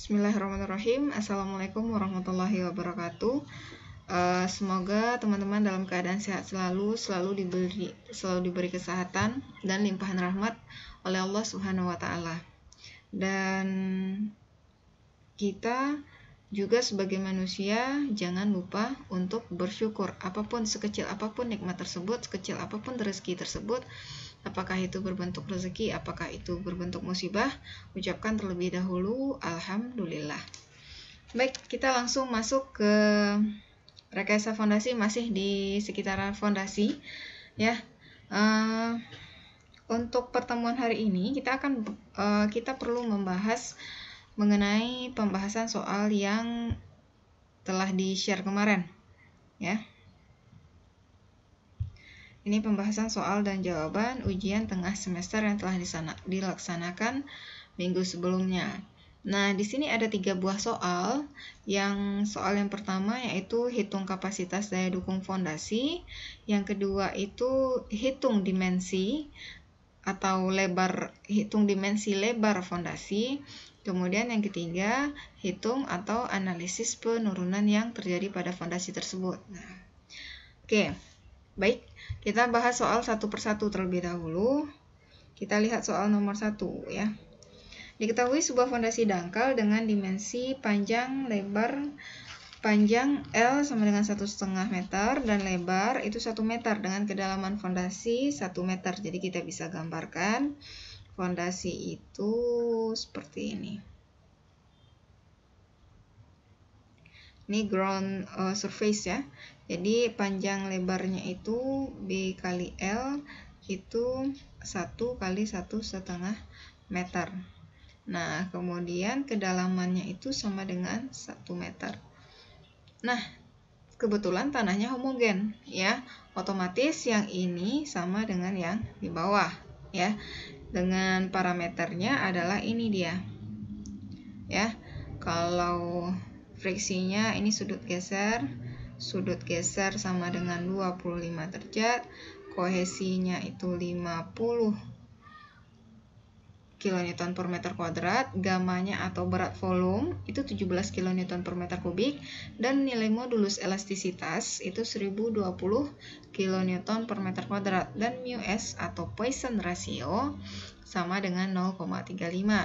Bismillahirrahmanirrahim. Assalamualaikum warahmatullahi wabarakatuh. Semoga teman-teman dalam keadaan sehat selalu diberi kesehatan dan limpahan rahmat oleh Allah Subhanahu wa taala. Dan kita juga sebagai manusia jangan lupa untuk bersyukur, sekecil apapun nikmat tersebut, sekecil apapun rezeki tersebut, apakah itu berbentuk rezeki, apakah itu berbentuk musibah, ucapkan terlebih dahulu alhamdulillah. Baik, kita langsung masuk ke rekayasa fondasi, masih di sekitaran fondasi ya. Untuk pertemuan hari ini kita perlu membahas mengenai pembahasan soal yang telah di-share kemarin ya. Ini pembahasan soal dan jawaban ujian tengah semester yang telah dilaksanakan minggu sebelumnya. Nah, di sini ada 3 buah soal. Soal yang pertama yaitu hitung kapasitas daya dukung fondasi, yang kedua itu hitung dimensi lebar fondasi. Kemudian yang ketiga, hitung atau analisis penurunan yang terjadi pada fondasi tersebut. Nah, oke, baik, kita bahas soal satu persatu terlebih dahulu. Kita lihat soal nomor 1 ya. Diketahui sebuah fondasi dangkal dengan dimensi panjang L sama dengan 1,5 meter dan lebar itu 1 meter dengan kedalaman fondasi 1 meter. Jadi kita bisa gambarkan fondasi itu seperti ini. Ini ground surface ya. Jadi panjang lebarnya itu B kali L itu 1 kali 1,5 meter. Nah, kemudian kedalamannya itu sama dengan 1 meter. Nah, kebetulan tanahnya homogen ya. Otomatis yang ini sama dengan yang di bawah ya. Dengan parameternya adalah ini dia. Ya. Kalau friksinya ini sudut geser sama dengan 25 derajat. Kohesinya itu 50 kN per meter kuadrat, gamanya atau berat volume itu 17 kN per meter kubik, dan nilai modulus elastisitas itu 1020 kN per meter kuadrat, dan μs atau Poisson ratio sama dengan 0,35.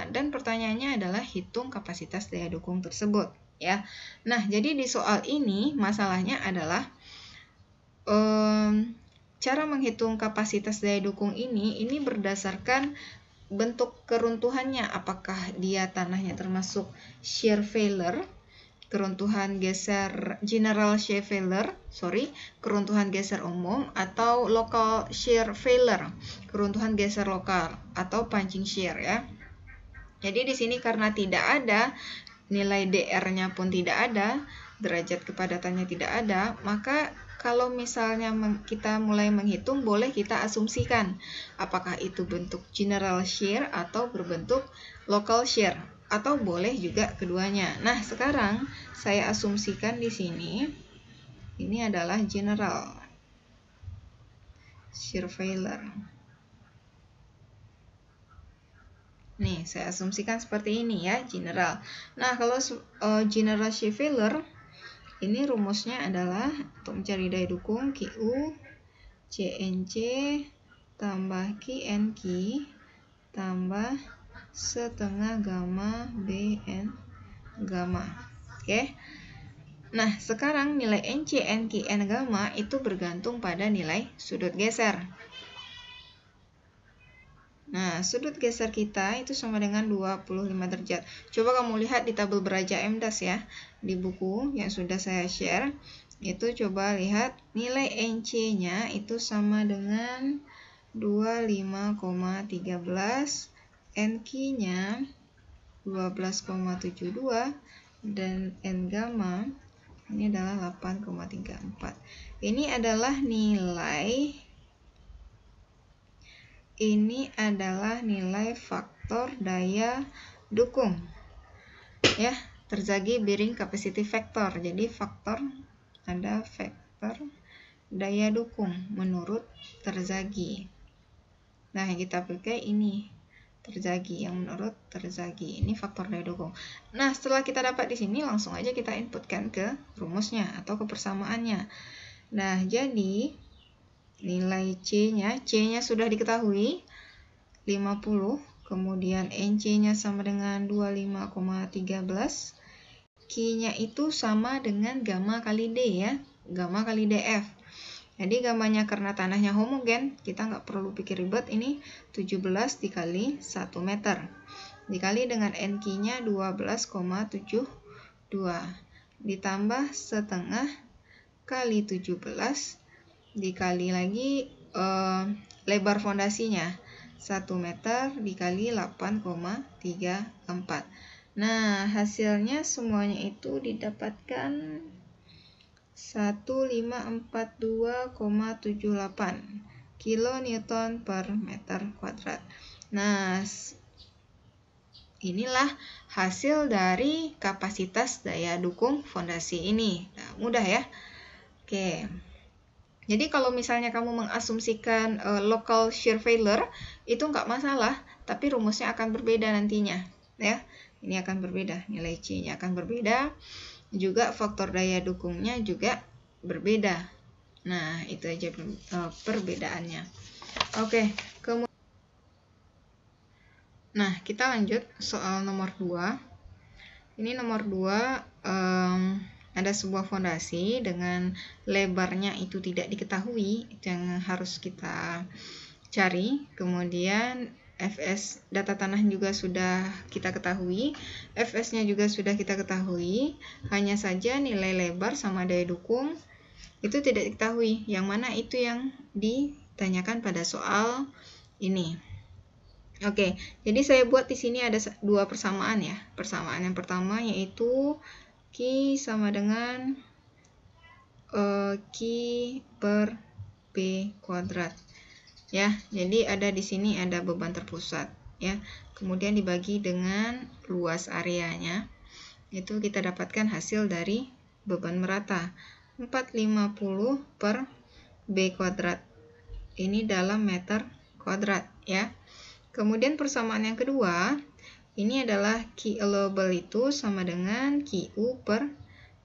Dan pertanyaannya adalah hitung kapasitas daya dukung tersebut ya. Nah, jadi di soal ini masalahnya adalah cara menghitung kapasitas daya dukung ini berdasarkan bentuk keruntuhannya, apakah dia tanahnya termasuk shear failure, keruntuhan geser general shear failure, keruntuhan geser umum, atau local shear failure, keruntuhan geser lokal atau punching shear ya. Jadi di sini karena tidak ada nilai DR-nya pun tidak ada, derajat kepadatannya tidak ada, maka kalau misalnya kita mulai menghitung, boleh kita asumsikan apakah itu bentuk general shear atau berbentuk local shear, atau boleh juga keduanya. Nah, sekarang saya asumsikan di sini ini adalah general shear failure. Nih, saya asumsikan seperti ini ya, general. Nah, kalau general shear failure, ini rumusnya adalah untuk mencari daya dukung QU CNC tambah QNQ tambah setengah gamma BN gamma. Oke. Nah, sekarang nilai NC, NQ, N gamma itu bergantung pada nilai sudut geser. Nah, sudut geser kita itu sama dengan 25 derajat. Coba kamu lihat di tabel beraja MDAS ya. Di buku yang sudah saya share, itu coba lihat nilai NC-nya itu sama dengan 25,13, NQ-nya 12,72, dan N gamma ini adalah 8,34. Ini adalah nilai faktor daya dukung ya, Terzaghi bearing capacity factor. Jadi ada faktor daya dukung menurut Terzaghi. Nah, yang kita pakai ini Terzaghi, yang menurut Terzaghi. Ini faktor daya dukung. Nah, setelah kita dapat di sini, langsung aja kita inputkan ke rumusnya atau ke persamaannya. Nah, jadi nilai C-nya sudah diketahui 50, kemudian NC-nya sama dengan 25,13. Q-nya itu sama dengan gamma kali D ya, gamma kali DF. Jadi gammanya karena tanahnya homogen, kita nggak perlu pikir ribet, ini 17 dikali 1 meter. Dikali dengan NQ-nya 12,72. Ditambah setengah kali 17, dikali lagi lebar fondasinya. 1 meter dikali 8,34. Nah, hasilnya semuanya itu didapatkan 1542,78 kilonewton per meter kuadrat. Nah, inilah hasil dari kapasitas daya dukung fondasi ini. Nah, mudah ya. Oke. Jadi kalau misalnya kamu mengasumsikan local shear failure, itu nggak masalah, tapi rumusnya akan berbeda nantinya. Ya, ini akan berbeda, nilai C-nya akan berbeda. Juga faktor daya dukungnya juga berbeda. Nah, itu aja perbedaannya. Oke, kemudian nah, kita lanjut soal nomor 2. Ini nomor 2, ada sebuah fondasi dengan lebarnya itu tidak diketahui, itu yang harus kita cari. Kemudian Fs, data tanah juga sudah kita ketahui, Fs-nya juga sudah kita ketahui, hanya saja nilai lebar sama daya dukung itu tidak diketahui, yang mana itu yang ditanyakan pada soal ini. Oke, jadi saya buat di sini ada dua persamaan ya. Persamaan yang pertama yaitu Q sama dengan Q per B kuadrat. Ya, jadi ada di sini ada beban terpusat ya. Kemudian dibagi dengan luas areanya. Itu kita dapatkan hasil dari beban merata 450 per B kuadrat. Ini dalam meter kuadrat ya. Kemudian persamaan yang kedua, ini adalah Q allowable itu sama dengan QU per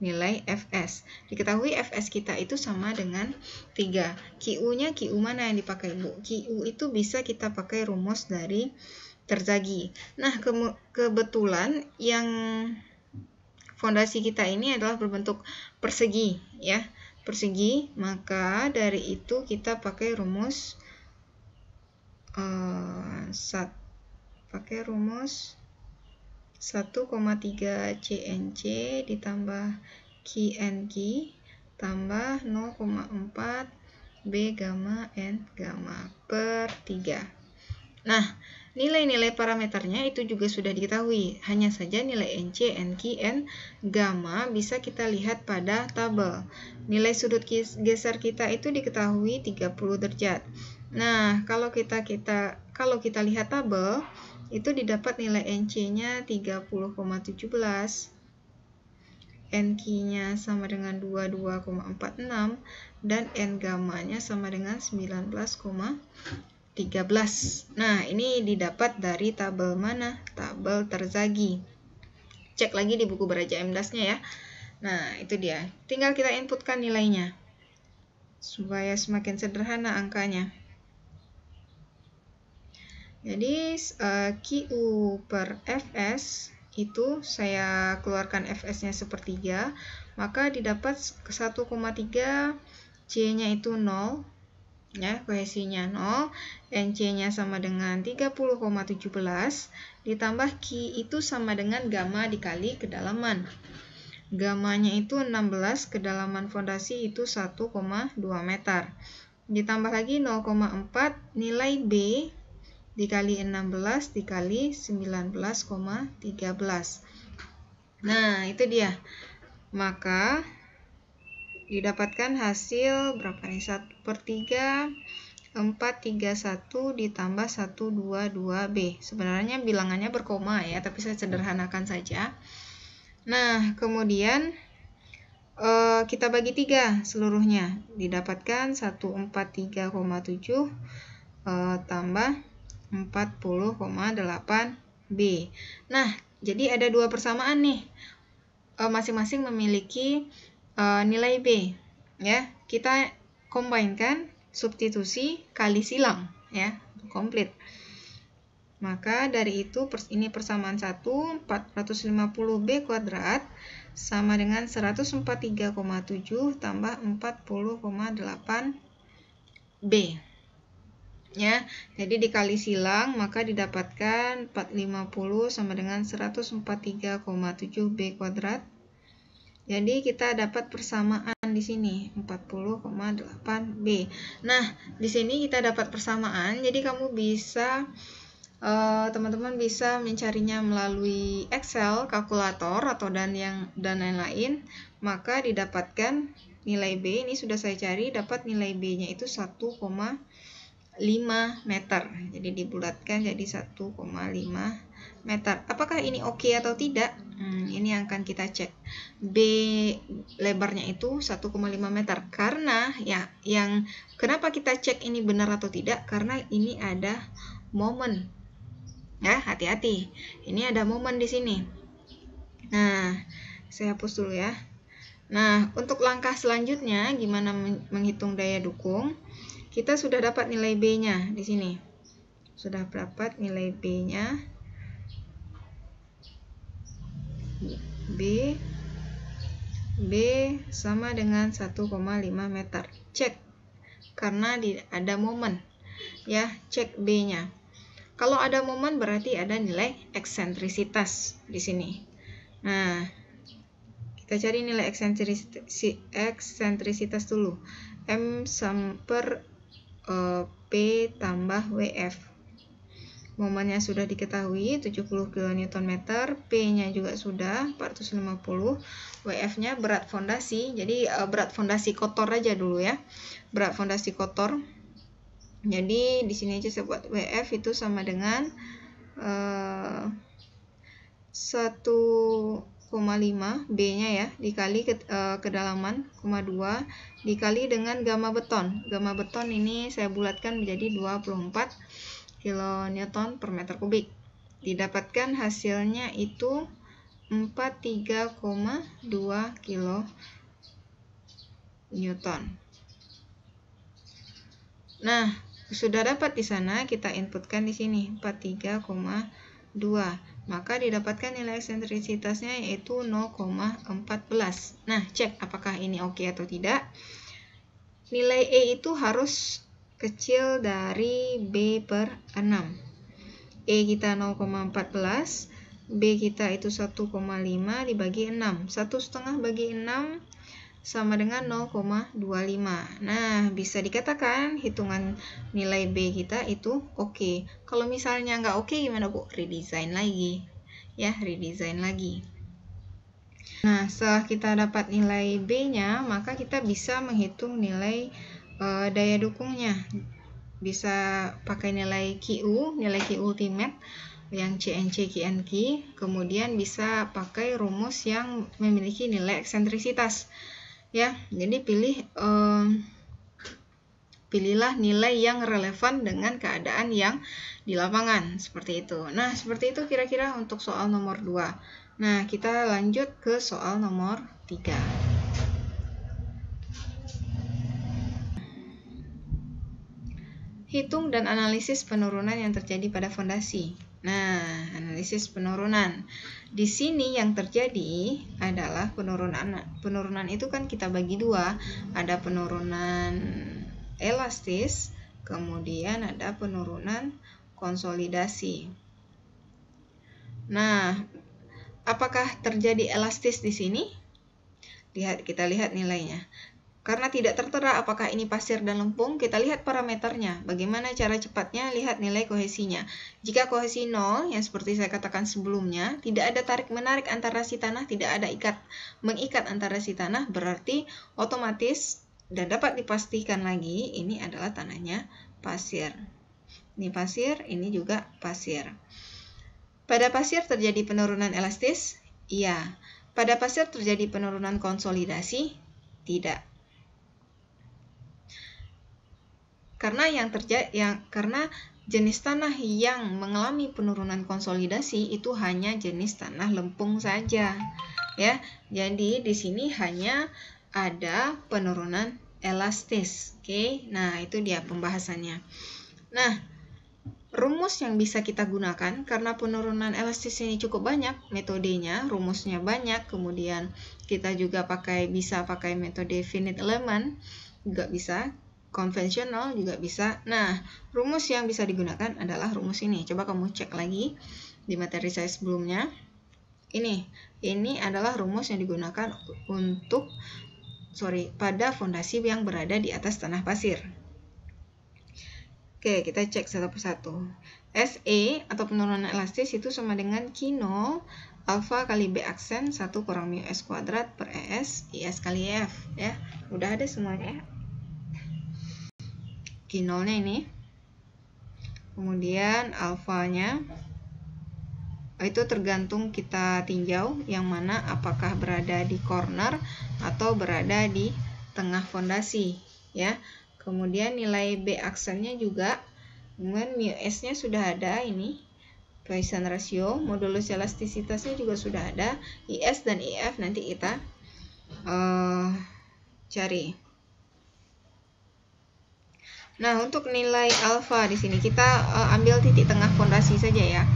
nilai Fs. Diketahui Fs kita itu sama dengan 3. QU-nya QU mana yang dipakai, Bu? QU itu bisa kita pakai rumus dari Terzaghi. Nah, kebetulan yang fondasi kita ini adalah berbentuk persegi ya. Persegi, maka dari itu kita pakai rumus pakai rumus 1,3 CNC ditambah QNQ tambah 0,4 B gamma N gamma per 3. Nah, nilai-nilai parameternya itu juga sudah diketahui. Hanya saja nilai NC, NQ, N gamma bisa kita lihat pada tabel. Nilai sudut geser kita itu diketahui 30 derajat. Nah, kalau kita lihat tabel, itu didapat nilai NC-nya 30,17, NQ-nya sama dengan 22,46, dan N gamma-nya sama dengan 19,13. Nah, ini didapat dari tabel mana? Tabel Terzaghi. Cek lagi di buku Baraja MDAS-nya ya. Nah, itu dia. Tinggal kita inputkan nilainya supaya semakin sederhana angkanya. Jadi QU per Fs itu saya keluarkan Fs-nya sepertiga, maka didapat ke 1,3, C-nya itu 0 ya, kohesinya 0, NC-nya sama dengan 30,17 ditambah Q itu sama dengan gamma dikali kedalaman. Gammanya itu 16, kedalaman fondasi itu 1,2 meter. Ditambah lagi 0,4, nilai B dikali 16 dikali 19,13. Nah, itu dia. Maka didapatkan hasil berapa nih? 1/3 431 ditambah 122B. Sebenarnya bilangannya berkoma ya, tapi saya sederhanakan saja. Nah, kemudian kita bagi 3 seluruhnya. Didapatkan 143,7 tambah 40,8 B. Nah, jadi ada dua persamaan nih, masing-masing memiliki nilai B. Ya, kita combine-kan, substitusi kali silang, ya, komplit. Maka dari itu ini persamaan 1, 450B kuadrat sama dengan 143,7 tambah 40,8 B. Ya, jadi dikali silang maka didapatkan 450 sama dengan 143,7 B kuadrat. Jadi kita dapat persamaan di sini 40,8 B. Nah, di sini kita dapat persamaan. Jadi kamu bisa teman-teman bisa mencarinya melalui Excel, kalkulator atau dan lain-lain. Maka didapatkan nilai B, ini sudah saya cari, dapat nilai B-nya itu 1,5 meter. Jadi dibulatkan jadi 1,5 meter. Apakah ini oke atau tidak? Ini akan kita cek. B lebarnya itu 1,5 meter. Karena ya, kenapa kita cek ini benar atau tidak? Karena ini ada momen. Ya, hati-hati. Ini ada momen di sini. Nah, saya hapus dulu ya. Nah, untuk langkah selanjutnya gimana menghitung daya dukung? Kita sudah dapat nilai B-nya di sini. Sudah dapat nilai B-nya. B sama dengan 1,5 meter. Cek. Karena ada momen. Ya, cek B-nya. Kalau ada momen berarti ada nilai eksentrisitas di sini. Nah, kita cari nilai eksentrisitas dulu. M per P tambah WF. Momennya sudah diketahui 70 kN, P-nya juga sudah 450, WF-nya berat fondasi. Jadi berat fondasi kotor aja dulu ya. Berat fondasi kotor. Jadi di sini aja saya buat WF itu sama dengan 1,5 B-nya ya, dikali kedalaman, 2 dikali dengan gamma beton. Gamma beton ini saya bulatkan menjadi 24 kN per meter kubik. Didapatkan hasilnya itu 43,2 kN. Nah, sudah dapat di sana, kita inputkan di sini 43,2. Maka didapatkan nilai eksentrisitasnya yaitu 0,14. Nah, cek apakah ini oke atau tidak. Nilai E itu harus kecil dari B per 6. E kita 0,14, B kita itu 1,5 dibagi 6. 1,5 bagi 6 sama dengan 0,25. Nah, bisa dikatakan hitungan nilai B kita itu oke. Kalau misalnya nggak oke gimana, Bu? Redesign lagi. Ya, redesign lagi. Nah, setelah kita dapat nilai B-nya, maka kita bisa menghitung nilai daya dukungnya. Bisa pakai nilai QU, nilai Q ultimate yang CNC QNQ, kemudian bisa pakai rumus yang memiliki nilai eksentrisitas. Ya, jadi pilihlah nilai yang relevan dengan keadaan yang di lapangan, seperti itu. Nah, seperti itu kira-kira untuk soal nomor 2. Nah, kita lanjut ke soal nomor 3. Hitung dan analisis penurunan yang terjadi pada fondasi. Nah, analisis penurunan. Di sini yang terjadi adalah penurunan. Penurunan itu kan kita bagi dua. Ada penurunan elastis, kemudian ada penurunan konsolidasi. Nah, apakah terjadi elastis di sini? Kita lihat nilainya. Karena tidak tertera apakah ini pasir dan lempung, kita lihat parameternya. Bagaimana cara cepatnya? Lihat nilai kohesinya. Jika kohesi 0, yang seperti saya katakan sebelumnya, tidak ada tarik-menarik antara si tanah, tidak ada mengikat antara si tanah, berarti otomatis dan dapat dipastikan lagi ini adalah tanahnya pasir. Ini pasir, ini juga pasir. Pada pasir terjadi penurunan elastis? Iya. Pada pasir terjadi penurunan konsolidasi? Tidak. Karena jenis tanah yang mengalami penurunan konsolidasi itu hanya jenis tanah lempung saja, ya. Jadi di sini hanya ada penurunan elastis. Oke, nah itu dia pembahasannya. Nah, rumus yang bisa kita gunakan karena penurunan elastis ini cukup banyak metodenya, rumusnya banyak, kemudian kita juga bisa pakai metode finite element, juga bisa, konvensional juga bisa. Nah, rumus yang bisa digunakan adalah rumus ini. Coba kamu cek lagi di materi saya sebelumnya. Ini adalah rumus yang digunakan pada fondasi yang berada di atas tanah pasir. Oke, kita cek satu persatu. SE atau penurunan elastis itu sama dengan Q0 alfa kali B aksen 1 kurang mu S kuadrat per ES IS kali EF, ya. Udah ada semuanya. Q0-nya ini. Kemudian alfanya itu tergantung kita tinjau yang mana, apakah berada di corner atau berada di tengah fondasi, ya. Kemudian nilai B aksennya juga, kemudian mu S-nya sudah ada, ini Poisson ratio, modulus elastisitasnya juga sudah ada, IS dan IF nanti kita cari. Nah, untuk nilai alfa di sini kita ambil titik tengah fondasi saja, ya.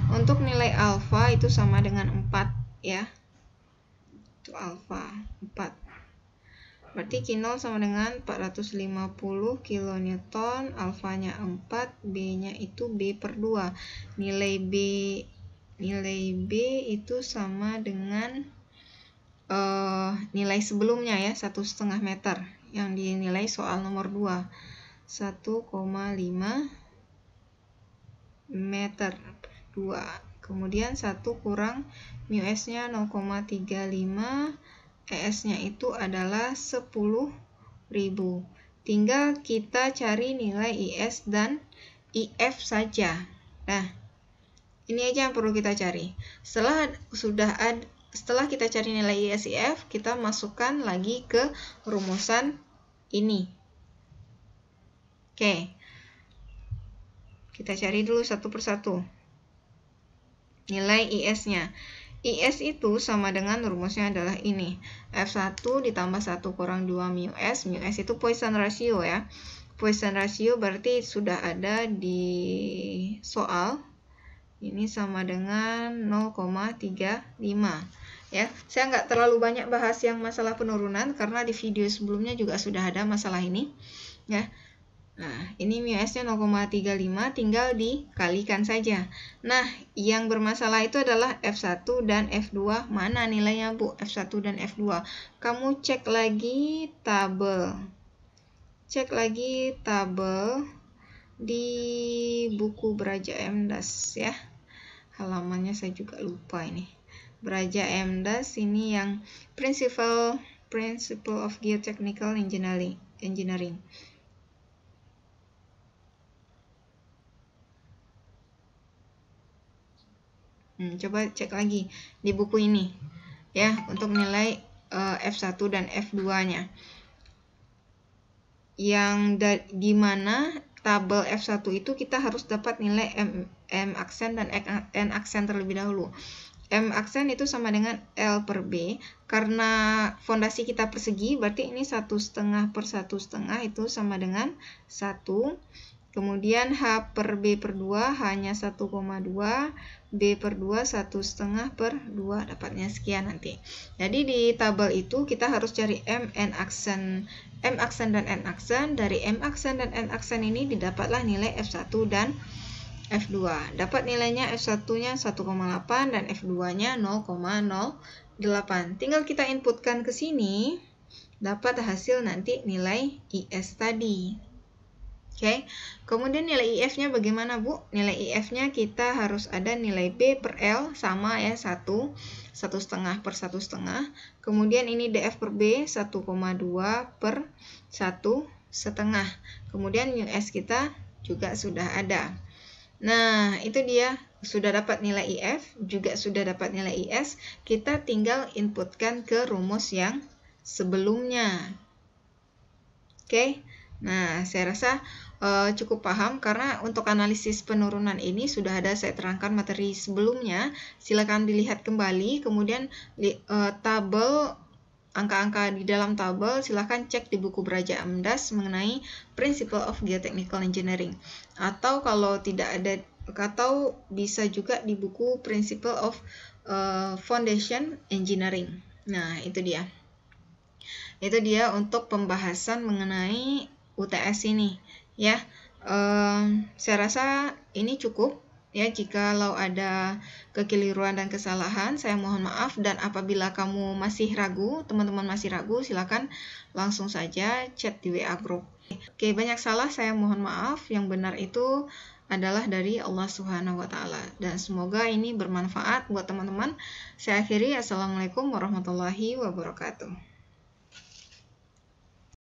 Untuk nilai alfa itu sama dengan 4, ya. Itu alfa 4. Berarti Q0 sama dengan 450 kN, alfanya 4, B-nya itu B per 2. Nilai B itu sama dengan nilai sebelumnya, ya, 1,5 meter yang dinilai soal nomor 2. 1,5 meter per 2. Kemudian 1 kurang mu S-nya 0,35, ES-nya itu adalah 10.000. Tinggal kita cari nilai IS dan IF saja. Nah, ini aja yang perlu kita cari. Setelah kita cari nilai IS IF, kita masukkan lagi ke rumusan ini. Oke. Kita cari dulu satu persatu. Nilai IS-nya. IS itu sama dengan rumusnya adalah ini. F1 ditambah 1 kurang 2 mu S. Mu S itu Poisson ratio, ya. Poisson ratio berarti sudah ada di soal. Ini sama dengan 0,35. Ya, saya nggak terlalu banyak bahas yang masalah penurunan karena di video sebelumnya juga sudah ada masalah ini. Ya. Nah, ini mu S-nya 0,35, tinggal dikalikan saja. Nah, yang bermasalah itu adalah F1 dan F2. Mana nilainya, Bu? F1 dan F2. Kamu cek lagi tabel. Cek lagi tabel di buku Braja Emdas, ya. Halamannya saya juga lupa ini. Braja Emdas ini yang Principle of Geotechnical Engineering. Coba cek lagi di buku ini, ya, untuk nilai F1 dan F2-nya. Di mana tabel F1 itu kita harus dapat nilai M aksen dan N aksen terlebih dahulu. M aksen itu sama dengan L per B. Karena fondasi kita persegi, berarti ini 1,5 per 1,5 itu sama dengan 1. Kemudian H per B per 2 hanya 1,2, B per 2 1,5 per 2, dapatnya sekian nanti. Jadi di tabel itu kita harus cari M aksen dan N aksen. Dari M aksen dan N aksen ini didapatlah nilai F1 dan F2. Dapat nilainya F1-nya 1,8 dan F2-nya 0,08. Tinggal kita inputkan ke sini, dapat hasil nanti nilai IS tadi. Oke, kemudian nilai IF-nya bagaimana, Bu? Nilai IF-nya kita harus ada nilai B per L sama, ya, 1,5 per 1,5. Kemudian ini DF per B 1,2 per 1,5. Kemudian mu S kita juga sudah ada. Nah, itu dia, sudah dapat nilai IF, juga sudah dapat nilai IS. Kita tinggal inputkan ke rumus yang sebelumnya. Oke. Nah, saya rasa cukup paham, karena untuk analisis penurunan ini sudah ada saya terangkan materi sebelumnya. Silakan dilihat kembali, kemudian tabel angka-angka di dalam tabel silahkan cek di buku Braja Amdas mengenai Principle of Geotechnical Engineering, atau kalau tidak ada, atau bisa juga di buku Principle of Foundation Engineering. Nah, itu dia untuk pembahasan mengenai UTS ini ya. Saya rasa ini cukup ya. Jikalau ada kekeliruan dan kesalahan, saya mohon maaf, dan apabila kamu masih ragu, teman-teman masih ragu, silakan langsung saja chat di WA group. Oke, banyak salah saya mohon maaf, yang benar itu adalah dari Allah Subhanahu wa Ta'ala, dan semoga ini bermanfaat buat teman-teman. Saya akhiri, assalamualaikum warahmatullahi wabarakatuh.